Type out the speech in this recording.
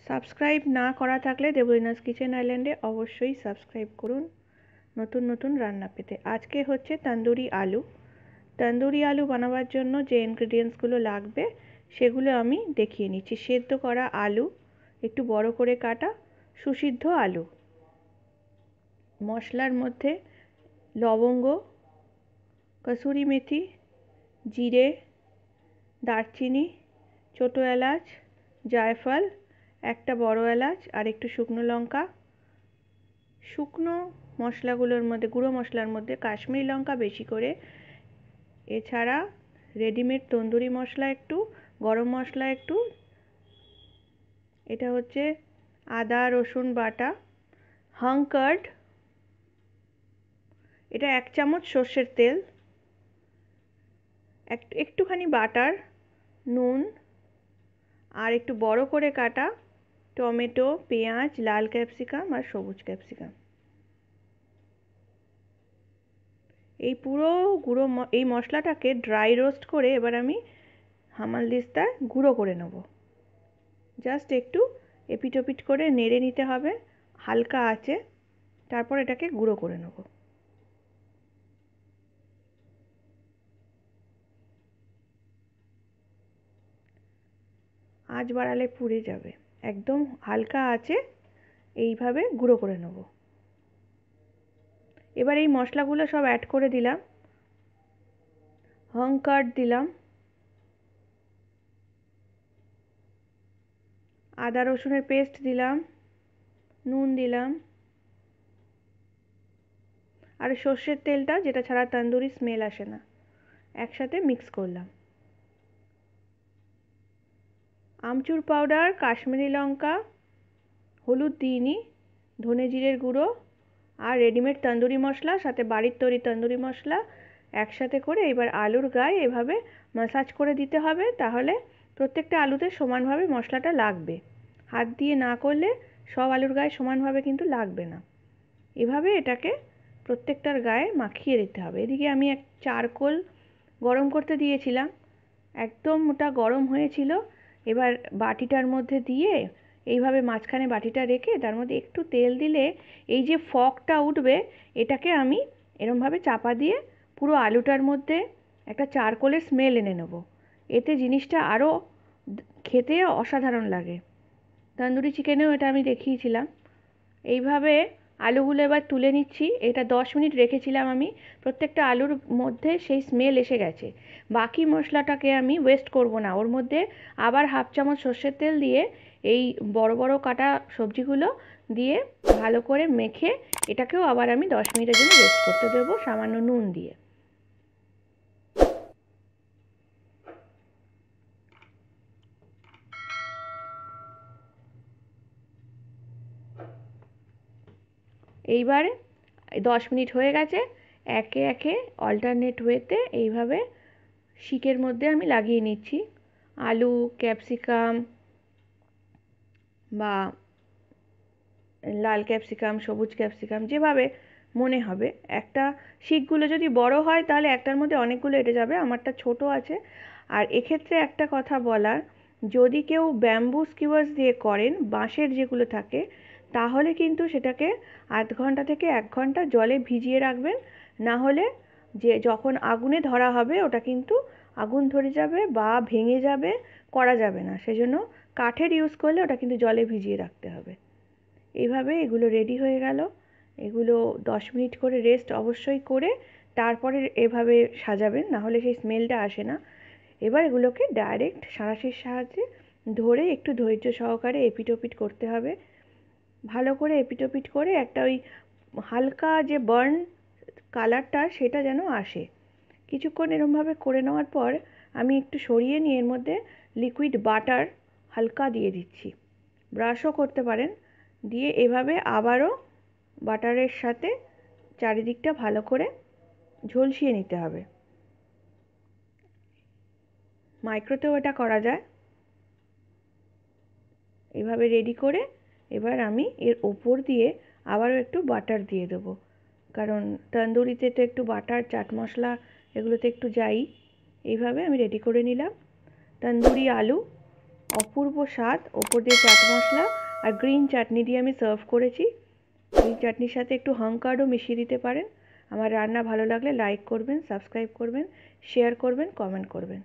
Subscribe না করা থাকলে দেবলিনাস কিচেন আইল্যান্ডে অবশ্যই সাবস্ক্রাইব করুন নতুন নতুন রান্না পেতে। আজকে হচ্ছে তন্দুরি আলু। তন্দুরি আলু বানাবার জন্য যে ইনগ্রেডিয়েন্টসগুলো লাগবে সেগুলো আমি দেখিয়ে নিচ্ছি। সেদ্ধ করা আলু, একটু বড় করে কাটা সুসিদ্ধ আলু, মশলার মধ্যে লবঙ্গ, কসুরি মেথি, জিরে, দারচিনি, ছোটো এলাচ, জায়ফল, একটা বড় এলাচ আর একটু শুকনো লঙ্কা। শুকনো মশলাগুলোর মধ্যে, গুঁড়ো মশলার মধ্যে কাশ্মীরি লঙ্কা বেশি করে, এছাড়া রেডিমেড তন্দুরি মশলা একটু, গরম মশলা একটু, এটা হচ্ছে আদা রসুন বাটা, হাং কার্ড, এটা 1 চামচ সর্ষের তেল, একটুখানি বাটার, নুন আর একটু বড় করে কাটা টমেটো, পেঁয়াজ, লাল ক্যাপসিকাম আর সবুজ ক্যাপসিকাম। এই পুরো এই মশলাটাকে ড্রাই রোস্ট করে এবার আমি হামানদিস্তায় গুঁড়ো করে নেব। জাস্ট একটু এপিট ওপিট করে নেড়ে নিতে হবে হালকা আঁচে, তারপর এটাকে গুঁড়ো করে নেব। আঁচ বাড়ালে পুড়ে যাবে, একদম হালকা আঁচে এইভাবে গুঁড়ো করে নেব। এবার এই মশলাগুলো সব অ্যাড করে দিলাম। হাং কার্ড দিলাম, আদা রসুনের পেস্ট দিলাম, নুন দিলাম আর সর্ষের তেলটা, যেটা ছাড়া তন্দুরি স্মেল আসে না, একসাথে মিক্স করলাম। আমচুর পাউডার, কাশ্মীরি লঙ্কা, হলুদ দিইনি, ধনে জিরের গুঁড়ো আর রেডিমেড তন্দুরি মশলা, সাথে বাড়ির তৈরি তন্দুরি মশলা একসাথে করে এবার আলুর গায়ে এভাবে ম্যাসাজ করে দিতে হবে। তাহলে প্রত্যেকটা আলুতে সমানভাবে মশলাটা লাগবে। হাত দিয়ে না করলে সব আলুর গায়ে সমানভাবে কিন্তু লাগবে না। এভাবে এটাকে প্রত্যেকটার গায়ে মাখিয়ে দিতে হবে। এদিকে আমি এক চারকোল গরম করতে দিয়েছিলাম, একদম ওটা গরম হয়েছিল। এবার বাটিটার মধ্যে দিয়ে এইভাবে মাঝখানে বাটিটা রেখে তার মধ্যে একটু তেল দিলে এই যে ফগটা উঠবে, এটাকে আমি এরমভাবে চাপা দিয়ে পুরো আলুটার মধ্যে একটা চারকোলের স্মেল এনে নেব। এতে জিনিসটা আরও খেতে অসাধারণ লাগে। তন্দুরি চিকেনেও এটা আমি দেখিয়েছিলাম। এইভাবে আলুগুলো এবার তুলে নিচ্ছি। এটা 10 মিনিট রেখেছিলাম আমি, প্রত্যেকটা আলুর মধ্যে সেই স্মেল এসে গেছে। বাকি মশলাটাকে আমি ওয়েস্ট করব না, ওর মধ্যে আবার 1/2 চামচ সর্ষের তেল দিয়ে এই বড় বড় কাটা সবজিগুলো দিয়ে ভালো করে মেখে এটাকেও আবার আমি 10 মিনিটের জন্য রেস্ট করতে দেবো সামান্য নুন দিয়ে। এইবারে 10 মিনিট হয়ে গেছে। একে একে অল্টারনেট ওয়েতে এইভাবে শিকের মধ্যে আমি লাগিয়ে নিচ্ছি। আলু, ক্যাপসিকাম বা লাল ক্যাপসিকাম, সবুজ ক্যাপসিকাম, যেভাবে মনে হবে। একটা শিকগুলো যদি বড় হয় তাহলে একটার মধ্যে অনেকগুলো এঁটে যাবে, আমারটা ছোট আছে। আর এক্ষেত্রে একটা কথা বলার, যদি কেউ ব্যাম্বু স্কিওয়ার্স দিয়ে করেন, বাঁশের যেগুলো থাকে, তাহলে কিন্তু সেটাকে আধ ঘন্টা থেকে 1 ঘন্টা জলে ভিজিয়ে রাখবেন। না হলে যে যখন আগুনে ধরা হবে ওটা কিন্তু আগুন ধরে যাবে বা ভেঙে যাবে, করা যাবে না। সেজন্য কাঠের ইউজ করলে ওটা কিন্তু জলে ভিজিয়ে রাখতে হবে। এইভাবে এগুলো রেডি হয়ে গেল। এগুলো 10 মিনিট করে রেস্ট অবশ্যই করে তারপরে এভাবে সাজাবেন, না হলে সেই স্মেলটা আসে না। এবার এগুলোকে ডাইরেক্ট সাঁড়াশির সাহায্যে ধরে একটু ধৈর্য সহকারে এপিট ওপিট করতে হবে। ভালো করে এপিট ওপিট করে একটা ওই হালকা যে বার্ন কালারটা সেটা যেন আসে। কিছুক্ষণ এরমভাবে করে নেওয়ার পর আমি একটু সরিয়ে নিয়ে এর মধ্যে লিকুইড বাটার হালকা দিয়ে দিচ্ছি। ব্রাশও করতে পারেন। দিয়ে এভাবে আবারও বাটারের সাথে চারিদিকটা ভালো করে ঝলসিয়ে নিতে হবে। মাইক্রোতেও এটা করা যায়। এভাবে রেডি করে এবার আমি এর ওপর দিয়ে আবারও একটু বাটার দিয়ে দেবো, কারণ তন্দুরিতে তো একটু বাটার, চাট মশলা এগুলোতে একটু যাই। এইভাবে আমি রেডি করে নিলাম তন্দুরি আলু অপূর্ব স্বাদ। ওপর দিয়ে চাট মশলা আর গ্রিন চাটনি দিয়ে আমি সার্ভ করেছি। গ্রিন চাটনির সাথে একটু হাঙ্কার্ডও মিশিয়ে দিতে পারেন। আমার রান্না ভালো লাগলে লাইক করবেন, সাবস্ক্রাইব করবেন, শেয়ার করবেন, কমেন্ট করবেন।